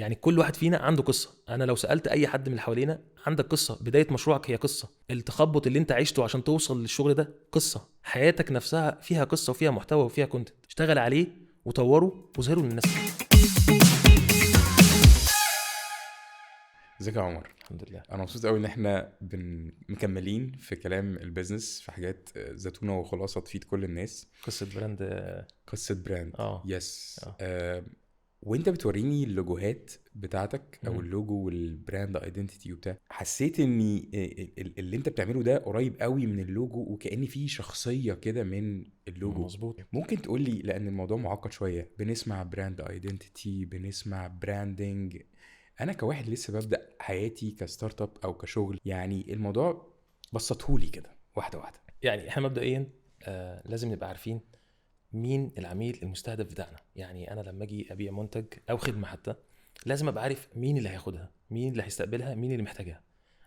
يعني كل واحد فينا عنده قصه. انا لو سالت اي حد من اللي حوالينا، عندك قصه، بدايه مشروعك هي قصه، التخبط اللي انت عشته عشان توصل للشغل ده قصه، حياتك نفسها فيها قصه وفيها محتوى وفيها كونتنت. اشتغل عليه وطوره وظهره للناس. ازيك يا عمر؟ الحمد لله. انا مبسوط قوي ان احنا مكملين في كلام البيزنس، في حاجات زتونة وخلاصة تفيد كل الناس. قصه براند. قصة براند. اه يس. اه وانت بتوريني اللوجوهات بتاعتك او مم. اللوجو والبراند ايدنتيتي وبتاع، حسيت ان اللي انت بتعمله ده قريب قوي من اللوجو، وكأن فيه شخصية كده من اللوجو. مظبوط. ممكن تقول لي، لان الموضوع معقد شوية، بنسمع براند ايدنتيتي، بنسمع براندنج. انا كواحد لسه ببدأ حياتي كستارت اب او كشغل، يعني الموضوع بسطهولي كده واحدة واحدة. يعني احنا مبدئيا لازم نبقى عارفين مين العميل المستهدف بتاعنا. يعني انا لما اجي ابيع منتج او خدمه حتى، لازم ابقى عارف مين اللي هياخدها، مين اللي هيستقبلها، مين اللي محتاجها،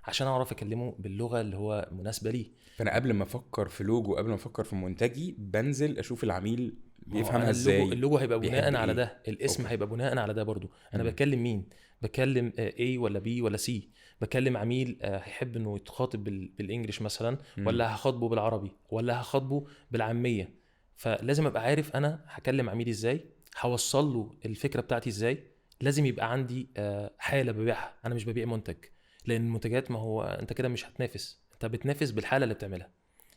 عشان اعرف اكلمه باللغه اللي هو مناسبه ليه. فانا قبل ما افكر في لوجو، قبل ما افكر في منتجي، بنزل اشوف العميل ما هو انا بيفهمها اللوجو ازاي، اللوجو هيبقى بيحب بناء على ايه. ده، الاسم اوكي. هيبقى بناء على ده برضو. انا مم. بكلم مين؟ بكلم A ولا B ولا C؟ بكلم عميل هيحب انه يتخاطب بالانجليش مثلا، مم. ولا هخاطبه بالعربي، ولا هخاطبه بالعاميه. فلازم ابقى عارف انا هكلم عميلي ازاي، هوصل له الفكره بتاعتي ازاي. لازم يبقى عندي حاله ببيعها. انا مش ببيع منتج، لان المنتجات، ما هو انت كده مش هتنافس، انت بتنافس بالحاله اللي بتعملها.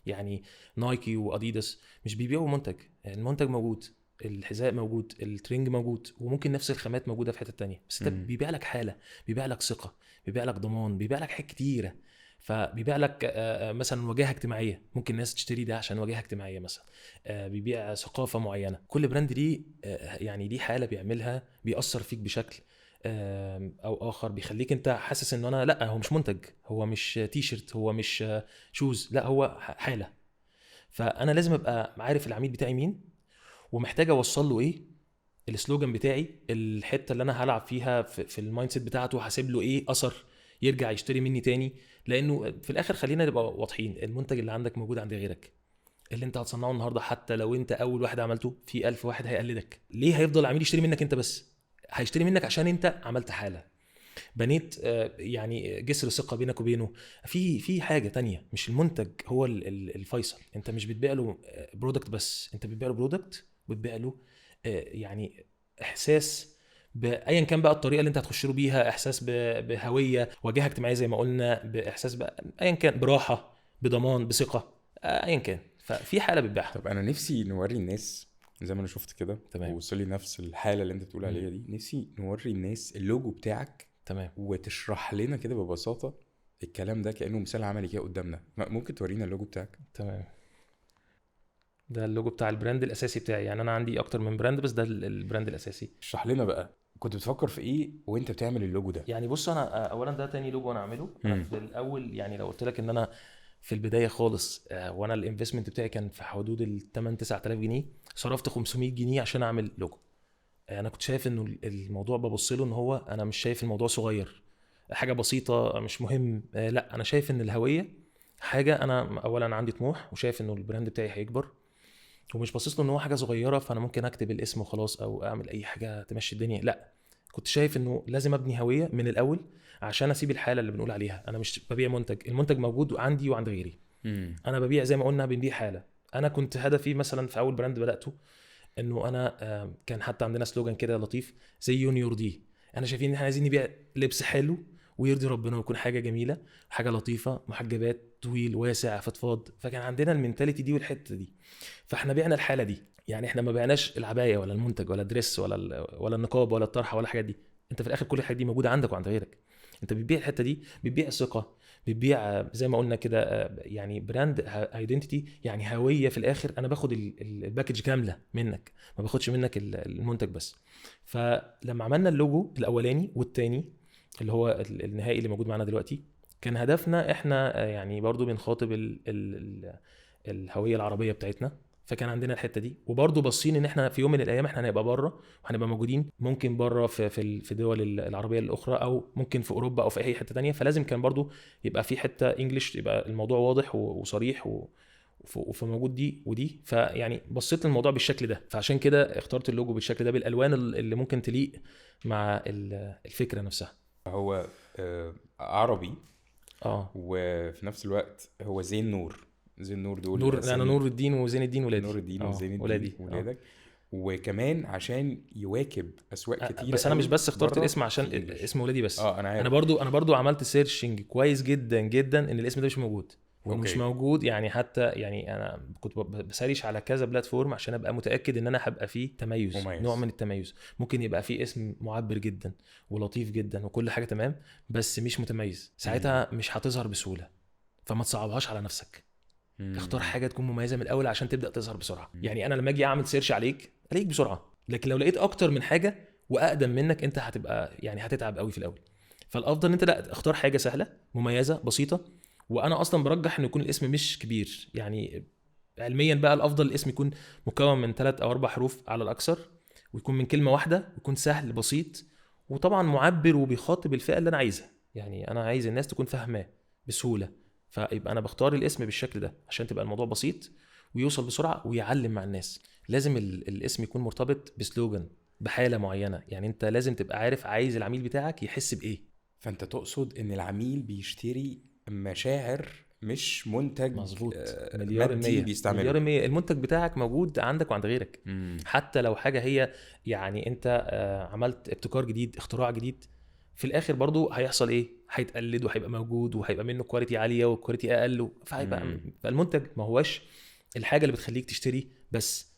يعني نايكي واديداس مش بيبيعوا منتج، المنتج موجود، الحذاء موجود، الترنج موجود، وممكن نفس الخامات موجوده في حته تانية، بس ده مم. بيبيع لك حاله، بيبيع لك ثقه، بيبيع لك ضمان، بيبيع لك حاجات كتيره. فبيبيع لك مثلا واجهه اجتماعيه، ممكن الناس تشتري ده عشان واجهه اجتماعيه مثلا. بيبيع ثقافه معينه. كل براند ليه يعني ليه حاله بيعملها، بيأثر فيك بشكل او اخر، بيخليك انت حاسس ان انا لا، هو مش منتج، هو مش تي شيرت، هو مش شوز، لا هو حاله. فانا لازم ابقى عارف العميل بتاعي مين، ومحتاج اوصل له ايه، السلوجان بتاعي، الحته اللي انا هلعب فيها في المايند سيت بتاعته، هسيب له ايه اثر يرجع يشتري مني تاني. لانه في الاخر خلينا نبقى واضحين، المنتج اللي عندك موجود عند غيرك، اللي انت هتصنعه النهارده حتى لو انت اول واحد عملته، في 1000 واحد هيقلدك. ليه هيفضل عميل يشتري منك انت بس؟ هيشتري منك عشان انت عملت حاله، بنيت يعني جسر ثقه بينك وبينه. في حاجه تانية، مش المنتج هو الفيصل. انت مش بتبيع له برودكت بس، انت بتبيع له برودكت، وبتبيع له يعني احساس، بايا كان بقى الطريقه اللي انت هتخش له بيها، احساس بهويه، واجهه اجتماعيه زي ما قلنا، باحساس بقى ايا كان، براحه، بضمان، بثقه، ايا كان. ففي حاله بتبيعها. طب انا نفسي نوري الناس، زي ما انا شفت كده تمام. ووصل لي نفس الحالة اللي انت بتقول مم. عليها دي، نفسي نوري الناس اللوجو بتاعك، تمام. وتشرح لنا كده ببساطة الكلام ده كأنه مثال عملي كده قدامنا. ممكن تورينا اللوجو بتاعك؟ تمام. ده اللوجو بتاع البراند الاساسي بتاعي. يعني انا عندي اكتر من براند، بس ده البراند الاساسي. اشرح لنا بقى، كنت بتفكر في ايه وانت بتعمل اللوجو ده؟ يعني بص، انا اولا ده تاني لوجو انا اعمله. انا مم. في الاول، يعني لو قلت لك ان انا في البدايه خالص، وانا الانفستمنت بتاعي كان في حدود ال 8 9000 جنيه، صرفت 500 جنيه عشان اعمل لوجو. انا كنت شايف انه الموضوع، ببص له ان هو، انا مش شايف الموضوع صغير، حاجه بسيطه مش مهم. لا، انا شايف ان الهويه حاجه، انا اولا عندي طموح، وشايف انه البراند بتاعي هيكبر، ومش باصص له ان هو حاجه صغيره فانا ممكن اكتب الاسم وخلاص، او اعمل اي حاجه تمشي الدنيا. لا، كنت شايف انه لازم ابني هويه من الاول، عشان اسيب الحاله اللي بنقول عليها. انا مش ببيع منتج، المنتج موجود عندي وعند غيري. مم. انا ببيع زي ما قلنا، بنبيع حاله. انا كنت هدفي مثلا في اول براند بداته، انه انا كان حتى عندنا سلوجان كده لطيف، زي يرضيه. انا شايفين ان احنا عايزين نبيع لبس حلو ويرضي ربنا، ويكون حاجه جميله، حاجه لطيفه، محجبات، طويل، واسع، فضفاض. فكان عندنا المينتاليتي دي والحته دي، فاحنا بعنا الحاله دي. يعني احنا ما بعناش العبايه ولا المنتج ولا الدريس ولا النقاب ولا الطرحه ولا الحاجات دي. انت في الاخر كل الحاجات دي موجوده عندك وعند غيرك. انت بتبيع الحته دي، بتبيع ثقه، بتبيع زي ما قلنا كده يعني براند ايدنتيتي، يعني هويه. في الاخر انا باخد الباكج كامله منك، ما باخدش منك المنتج بس. فلما عملنا اللوجو الاولاني والتاني، اللي هو النهائي اللي موجود معانا دلوقتي، كان هدفنا احنا يعني برضو بنخاطب الهويه العربيه بتاعتنا. فكان عندنا الحته دي، وبرضو باصين ان احنا في يوم من الايام احنا هنبقى بره، وهنبقى موجودين ممكن بره في الدول العربيه الاخرى، او ممكن في اوروبا، او في اي حته تانية. فلازم كان برضو يبقى في حته انجليش، يبقى الموضوع واضح وصريح فموجود دي ودي. فيعني بصيت للموضوع بالشكل ده، فعشان كده اخترت اللوجو بالشكل ده بالالوان اللي ممكن تليق مع الفكره نفسها. هو عربي اه وفي نفس الوقت هو زين نور. زين نور دول نور، انا اسامي نور الدين وزين الدين ولادي. نور الدين وزين الدين ولادي ولادك. وكمان عشان يواكب اسواق كتير بس انا مش بس اخترت بره الاسم عشان كتير. اسم ولادي بس. انا عارف. انا برضو عملت سيرشنج كويس جدا جدا ان الاسم ده مش موجود، ومش أوكي. موجود يعني. حتى يعني انا كنت بسرش على كذا بلاتفورم عشان ابقى متاكد ان انا هبقى فيه تميز، مميز. نوع من التميز. ممكن يبقى فيه اسم معبر جدا ولطيف جدا وكل حاجه تمام، بس مش متميز، ساعتها مش هتظهر بسهوله. فما تصعبهاش على نفسك، اختار حاجه تكون مميزه من الاول عشان تبدا تظهر بسرعه. يعني انا لما اجي اعمل سيرش عليك الاقيك بسرعه، لكن لو لقيت اكتر من حاجه واقدم منك انت هتبقى يعني هتتعب قوي في الاول. فالافضل ان انت لا اختار حاجه سهله مميزه بسيطه. وانا اصلا برجح ان يكون الاسم مش كبير، يعني علميا بقى الافضل الاسم يكون مكون من 3 أو 4 حروف على الاكثر، ويكون من كلمه واحده، ويكون سهل بسيط، وطبعا معبر وبيخاطب الفئه اللي انا عايزها. يعني انا عايز الناس تكون فاهماه بسهوله، فيبقى انا بختار الاسم بالشكل ده عشان تبقى الموضوع بسيط ويوصل بسرعه ويعلم مع الناس. لازم الاسم يكون مرتبط بسلوجان، بحاله معينه. يعني انت لازم تبقى عارف عايز العميل بتاعك يحس بايه. فانت تقصد ان العميل بيشتري مشاعر مش منتج مظبوط، مادي مليار بيستعمله. المنتج بتاعك موجود عندك وعند غيرك. حتى لو حاجه هي يعني انت عملت ابتكار جديد، اختراع جديد، في الاخر برضو هيحصل ايه؟ هيتقلد وهيبقى موجود وهيبقى منه كواليتي عاليه وكواليتي اقل، فهيبقى فالمنتج ما هوش الحاجه اللي بتخليك تشتري بس،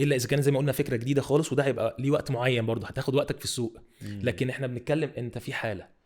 الا اذا كان زي ما قلنا فكره جديده خالص، وده هيبقى ليه وقت معين برضو، هتاخد وقتك في السوق. لكن احنا بنتكلم انت في حاله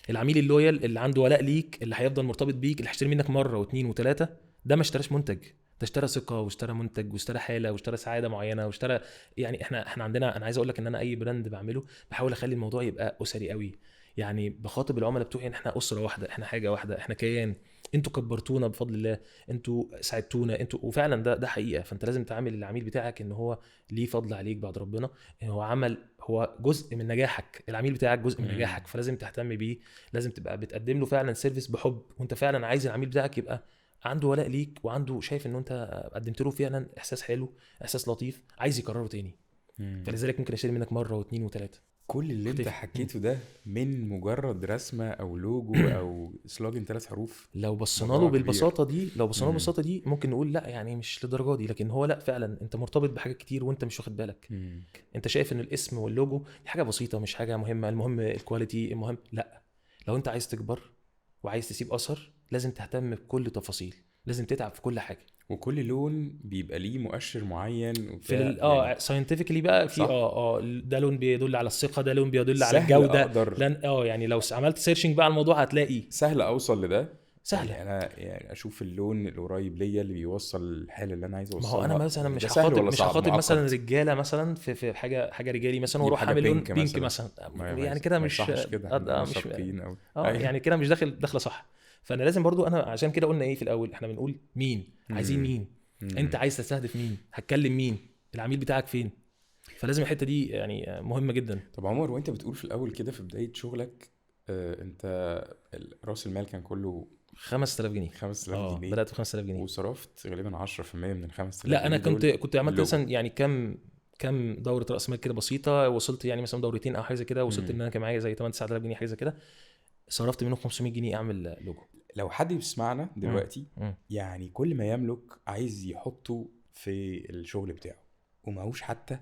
العميل اللويال اللي عنده ولاء ليك، اللي هيفضل مرتبط بيك، اللي هيشتري منك مره واثنين وثلاثه، ده ما اشتراش منتج، ده اشترى ثقه واشترى منتج واشترى حاله واشترى سعاده معينه واشترى. يعني احنا عندنا، انا عايز اقول لك ان انا اي براند بعمله بحاول اخلي الموضوع يبقى اسري قوي. يعني بخاطب العملاء بتوعي ان احنا اسره واحده، احنا حاجه واحده، احنا كيان. انتوا كبرتونا بفضل الله، انتوا ساعدتونا، انتوا، وفعلا ده حقيقه. فانت لازم تعامل العميل بتاعك ان هو ليه فضل عليك بعد ربنا، ان هو جزء من نجاحك. العميل بتاعك جزء من نجاحك، فلازم تهتم بيه. لازم تبقى بتقدم له فعلا سيرفيس بحب، وانت فعلا عايز العميل بتاعك يبقى عنده ولاء ليك، وعنده شايف ان انت قدمت له فعلا احساس حلو، احساس لطيف، عايز يكرره تاني. فلذلك ممكن اشتري منك مره واثنين وثلاثه. كل اللي انت حكيته ده من مجرد رسمة او لوجو او سلوجن 3 حروف. لو بصينا موضوع له بالبساطه كبير. دي، لو بصينا له بالبساطه دي ممكن نقول لا يعني مش للدرجه دي، لكن هو لا، فعلا انت مرتبط بحاجات كتير وانت مش واخد بالك. انت شايف ان الاسم واللوجو دي حاجه بسيطه، مش حاجه مهمه، المهم الكواليتي، المهم لا. لو انت عايز تكبر وعايز تسيب اثر لازم تهتم بكل تفاصيل، لازم تتعب في كل حاجه. وكل لون بيبقى ليه مؤشر معين في يعني ساينتفيكلي بقى في صح؟ ده لون بيدل على الثقه، ده لون بيدل على سهل الجوده. اقدر لان يعني لو عملت سيرشنج بقى على الموضوع هتلاقي سهل اوصل لده. سهله. يعني انا يعني اشوف اللون القريب ليا اللي بيوصل الحاله اللي انا عايز ما اوصلها. هو انا مثلا ده مش سهل هخاطب ولا صعب؟ مثلا معقد؟ رجاله مثلا في حاجه رجالي مثلا، نجيب واروح حاجه اعمل لون بينك بينك مثلا، يعني كده ما مش يصحش كده، احنا مش مثقفين قوي. ايوه. يعني كده مش داخله صح. فانا لازم برضو، انا عشان كده قلنا ايه في الاول، احنا بنقول مين عايزين مين، انت عايز تستهدف مين، هتكلم مين، العميل بتاعك فين. فلازم الحته دي يعني مهمه جدا. طب عمر، وانت بتقول في الاول كده في بدايه شغلك انت راس المال كان كله 5000 جنيه. 5000 جنيه بدات ب 5000 جنيه وصرفت غالبا 10% من ال 5000 لا انا جنيه دول كنت عملت اللوجو. مثلا يعني كم دوره راس مال كده بسيطه، وصلت يعني مثلا دورتين او حاجه زي كده، وصلت ان انا كان معايا زي 8 9000 جنيه حاجه زي كده، صرفت منهم 500 جنيه اعمل لوجو. لو حد بيسمعنا دلوقتي يعني كل ما يملك عايز يحطه في الشغل بتاعه وماهوش حتى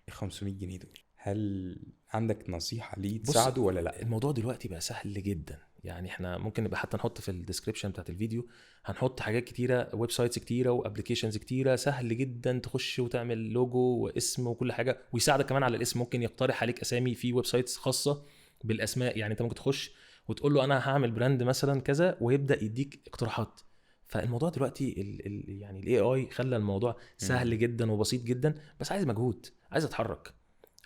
ال 500 جنيه دول، هل عندك نصيحة ليه تساعده ولا لا؟ الموضوع دلوقتي بقى سهل جدا. يعني احنا ممكن نبقى حتى نحط في الديسكريبشن بتاعت الفيديو، هنحط حاجات كتيره، ويب سايتس كتيره وابلكيشنز كتيره، سهل جدا تخش وتعمل لوجو واسم وكل حاجه، ويساعدك كمان على الاسم. ممكن يقترح عليك اسامي في ويب سايتس خاصه بالاسماء. يعني انت ممكن تخش وتقول له انا هعمل براند مثلا كذا، ويبدا يديك اقتراحات. فالموضوع دلوقتي يعني الاي اي خلى الموضوع سهل جدا وبسيط جدا، بس عايز مجهود، عايز اتحرك.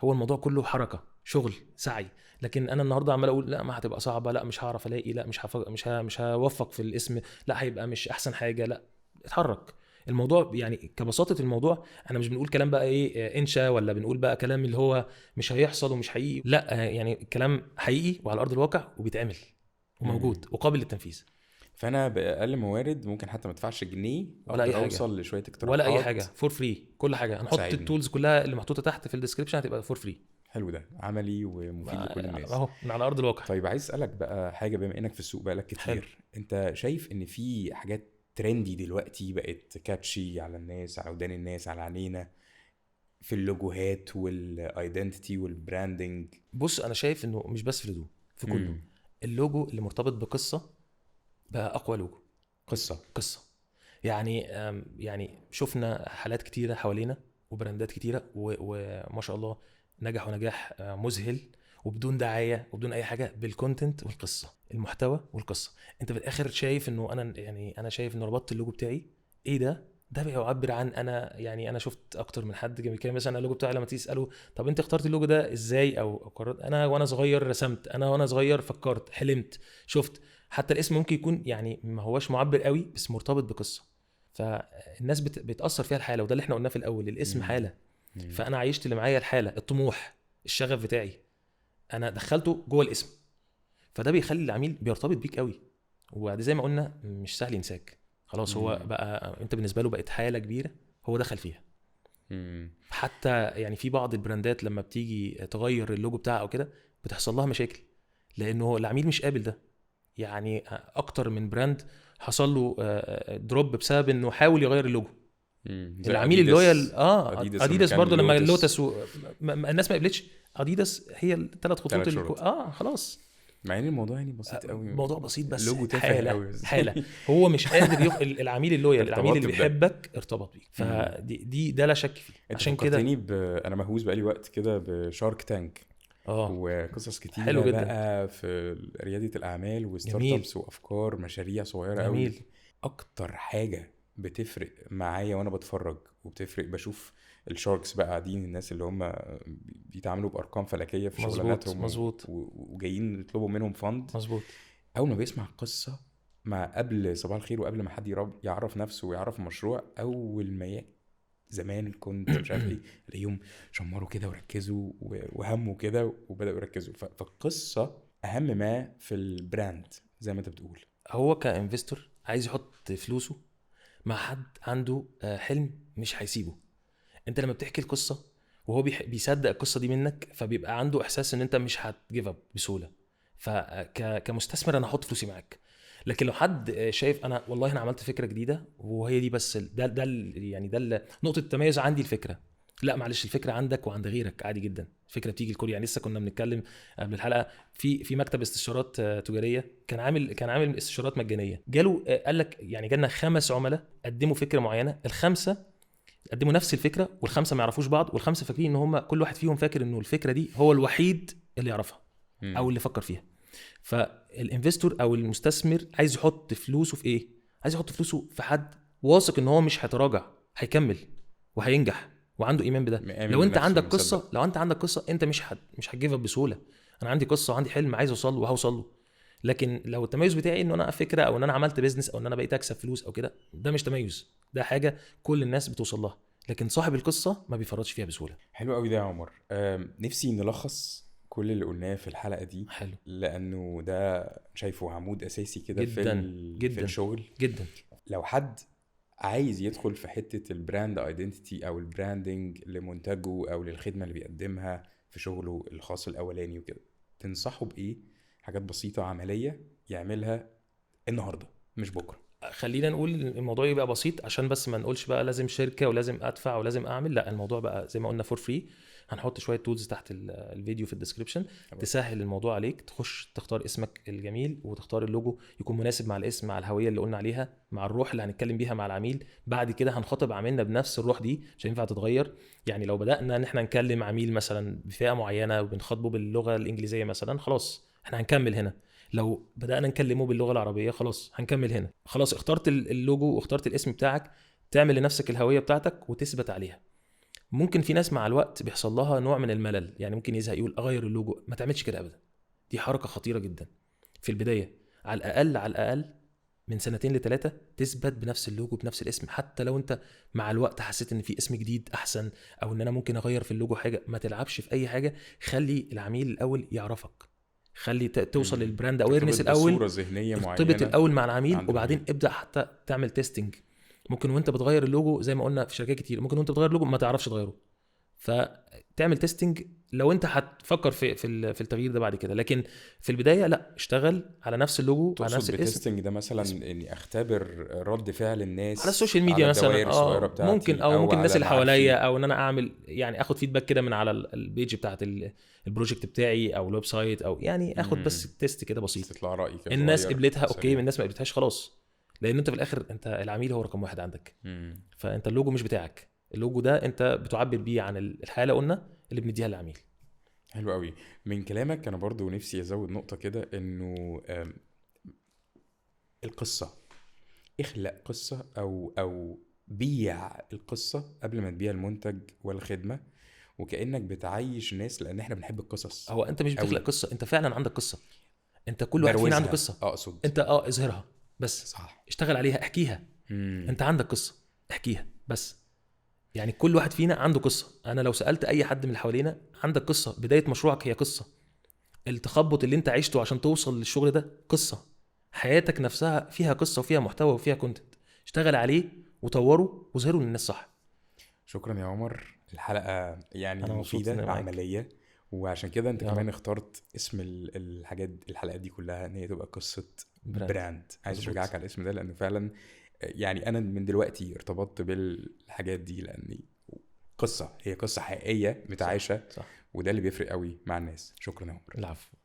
هو الموضوع كله حركه، شغل، سعي. لكن انا النهارده عمال اقول لا ما هتبقى صعبه، لا مش هعرف الاقي، لا مش هوفق في الاسم، لا هيبقى مش احسن حاجه، لا اتحرك. الموضوع يعني كبساطه الموضوع، احنا مش بنقول كلام بقى ايه انشا، ولا بنقول بقى كلام اللي هو مش هيحصل ومش حقيقي، لا يعني كلام حقيقي وعلى ارض الواقع وبيتعمل وموجود وقابل للتنفيذ. فانا باقل موارد ممكن حتى ما ادفعش جنيه ولا اي اقدر حاجه، اوصل لشويه ولا اي اقتراحات حاجه، فور فري. كل حاجه هنحط تساعدني. التولز كلها اللي محطوطه تحت في الديسكربشن هتبقى فور فري. حلو، ده عملي ومفيد لكل الناس. اهو من على ارض الواقع. طيب عايز اسالك بقى حاجه، بما انك في السوق بقالك حلو. كتير، انت شايف ان في حاجات ترندي دلوقتي بقت كاتشي على الناس، على ودان الناس، على عينينا، في اللوجوهات والايدنتيتي والبراندنج؟ بص انا شايف انه مش بس في الهدوم، في كله. اللوجو اللي مرتبط بقصه بقى اقوى لوجو. قصه. يعني يعني شفنا حالات كتيره حوالينا وبراندات كتيره وما شاء الله نجحوا نجاح مذهل، وبدون دعايه وبدون اي حاجه، بالكونتنت والقصه، المحتوى والقصه. انت في الاخر شايف انه انا يعني انا شايف انه ربطت اللوجو بتاعي ايه ده بيعبر عن انا. يعني انا شفت اكتر من حد كان مثلا اللوجو بتاعي لما تيجي تساله طب انت اخترت اللوجو ده ازاي او قررت. انا وانا صغير رسمت، انا وانا صغير فكرت، حلمت، شفت. حتى الاسم ممكن يكون يعني ما هوش معبر قوي بس مرتبط بقصه، فالناس بتاثر فيها الحاله. وده اللي احنا قلناه في الاول، الاسم حاله. فانا عايشت اللي معايا الحاله، الطموح، الشغف بتاعي، انا دخلته جوه الاسم. فده بيخلي العميل بيرتبط بيك قوي، وبعد زي ما قلنا مش سهل ينساك. خلاص هو بقى انت بالنسبه له بقت حاله كبيره هو دخل فيها. حتى يعني في بعض البراندات لما بتيجي تغير اللوجو بتاعها او كده بتحصل لها مشاكل، لانه العميل مش قابل ده. يعني اكتر من براند حصل له دروب بسبب انه حاول يغير اللوجو. العميل اللويال اديداس برضو لما اللوتس الناس ما قبلتش اديداس، هي الثلاث خطوط اللي خلاص. مع ان الموضوع يعني بسيط قوي، موضوع بسيط بس لوجو تافه قوي. حاله هو مش قادر العميل اللويال، العميل اللي بيحبك ارتبط بيك. فدي ده لا شك فيه. عشان كده انا مهووس بقالي وقت كده بشارك تانك وقصص كتيره حلو جدا بقى في رياده الاعمال وستارت ابس وافكار مشاريع صغيره قوي. اكتر حاجه بتفرق معايا وانا بتفرج وبتفرق بشوف الشاركس بقى قاعدين، الناس اللي هم بيتعاملوا بارقام فلكيه في شغلاناتهم وجايين يطلبوا منهم فند. مظبوط. اول ما بيسمع قصه مع قبل صباح الخير وقبل ما حد يعرف نفسه ويعرف المشروع، اول ما زمان كنت مش عارف ايه اليوم شمروا كده وركزوا وهموا كده وبداوا يركزوا. فالقصه اهم ما في البراند زي ما انت بتقول. هو كانفستور عايز يحط فلوسه مع حد عنده حلم مش هيسيبه. انت لما بتحكي القصه وهو بيصدق القصه دي منك، فبيبقى عنده احساس ان انت مش هتجيف اب بسهوله. فكمستثمر انا هحط فلوسي معاك. لكن لو حد شايف انا والله انا عملت فكره جديده وهي دي بس ده يعني ده نقطه التميز عندي الفكره، لا معلش الفكره عندك وعند غيرك عادي جدا. الفكره بتيجي الكل. يعني لسه كنا بنتكلم قبل الحلقه في مكتب استشارات تجاريه كان عامل استشارات مجانيه. جاله قال لك يعني جالنا 5 عملاء قدموا فكره معينه، ال5 قدموا نفس الفكره وال5 ما يعرفوش بعض، وال5 فاكرين ان هم كل واحد فيهم فاكر انه الفكره دي هو الوحيد اللي يعرفها او اللي فكر فيها. فالانفستور او المستثمر عايز يحط فلوسه في ايه؟ عايز يحط فلوسه في حد واثق ان هو مش هيتراجع، هيكمل وهينجح وعنده ايمان بده. لو انت عندك قصه انت مش هتجيب بسهوله. انا عندي قصه وعندي حلم عايز اوصل له وهوصل له. لكن لو التميز بتاعي ان انا فكره او ان انا عملت بيزنس او ان انا بقيت اكسب فلوس او كده، ده مش تميز، ده حاجه كل الناس بتوصل لها. لكن صاحب القصه ما بيفرطش فيها بسهوله. حلو قوي ده يا عمر. نفسي نلخص كل اللي قلناه في الحلقه دي. حلو. لانه ده شايفه عمود اساسي كده في الشغل جدا. لو حد عايز يدخل في حته البراند ايدنتيتي او البراندنج لمنتجه او للخدمه اللي بيقدمها في شغله الخاص الاولاني وكده، تنصحه بايه؟ حاجات بسيطه عمليه يعملها النهارده مش بكره. خلينا نقول الموضوع يبقى بسيط عشان بس ما نقولش بقى لازم شركه ولازم ادفع ولازم اعمل. لا الموضوع بقى زي ما قلنا فور فري. هنحط شويه تولز تحت الفيديو في الديسكريبشن تسهل الموضوع عليك. تخش تختار اسمك الجميل وتختار اللوجو يكون مناسب مع الاسم، مع الهويه اللي قلنا عليها، مع الروح اللي هنتكلم بيها مع العميل. بعد كده هنخاطب عميلنا بنفس الروح دي، مش هينفع تتغير. يعني لو بدانا ان احنا نكلم عميل مثلا بفئه معينه وبنخاطبه باللغه الانجليزيه مثلا، خلاص احنا هنكمل هنا. لو بدأنا نكلمه باللغة العربية خلاص هنكمل هنا. خلاص اخترت اللوجو واخترت الاسم بتاعك، تعمل لنفسك الهوية بتاعتك وتثبت عليها. ممكن في ناس مع الوقت بيحصل لها نوع من الملل، يعني ممكن يزهق يقول اغير اللوجو. ما تعملش كده ابدا، دي حركة خطيرة جدا. في البداية على الأقل من 2 ل3 تثبت بنفس اللوجو بنفس الاسم. حتى لو انت مع الوقت حسيت ان في اسم جديد احسن او ان انا ممكن اغير في اللوجو حاجة، ما تلعبش في اي حاجة. خلي العميل الاول يعرفك، خلي توصل مم. للبراند ترتبط اويرنس الاول، بصورة ذهنية ارتبط معينة الاول مع العميل عند وبعدين العميل. ابدا حتى تعمل تيستنج. ممكن وانت بتغير اللوجو زي ما قلنا في شركات كتير، ممكن وانت بتغير اللوجو ما تعرفش تغيره، فتعمل تيستنج لو انت هتفكر في التغيير ده بعد كده. لكن في البدايه لا، اشتغل على نفس اللوجو على نفس تقصد الاسم. بتستنج ده مثلا اني اختبر رد فعل الناس على السوشيال على ميديا مثلا، الدوائر الصغيرة ممكن بتاعتي او او ممكن الناس على اللي حواليا، معارفي؟ او ان انا اعمل يعني اخد فيدباك كده من على البيج بتاعت البروجكت بتاعي او الويب سايت، او يعني اخد بس مم. تيست كده بسيط. تطلع رأي كده الناس صغير قبلتها اوكي، سريع. الناس ما قبلتهاش خلاص، لان انت في الاخر انت العميل هو رقم واحد عندك. مم. فانت اللوجو مش بتاعك، اللوجو ده انت بتعبر بيه عن الحاله قلنا اللي بنديها للعميل. حلو قوي. من كلامك انا برضو نفسي ازود نقطة كده، انه القصة، اخلق قصة او بيع القصة قبل ما تبيع المنتج والخدمة، وكأنك بتعيش ناس، لان احنا بنحب القصص هو انت مش بتخلق قوي. قصه، انت فعلا عندك قصه. انت كل واحد فينا عنده بروزها قصه، اقصد. انت اظهرها بس، صح. اشتغل عليها، احكيها. مم. انت عندك قصه، احكيها بس. يعني كل واحد فينا عنده قصه. انا لو سالت اي حد من اللي حوالينا، عندك قصه، بدايه مشروعك هي قصه، التخبط اللي انت عشته عشان توصل للشغل ده قصه، حياتك نفسها فيها قصه وفيها محتوى وفيها كونتنت. اشتغل عليه وطوره واظهره للناس صح. شكرا يا عمر، الحلقة يعني انا مبسوط ان مفيدة انا معاك. عملية، وعشان كده انت يا كمان رب. اخترت اسم الحلقات دي كلها ان هي تبقى قصة براند. براند. عايز مظبوط. اشجعك على الاسم ده، لانه فعلا يعني انا من دلوقتي ارتبطت بالحاجات دي، لاني قصة، هي قصة حقيقية صح متعايشة، صح. وده اللي بيفرق قوي مع الناس. شكرا يا عمر. العفو.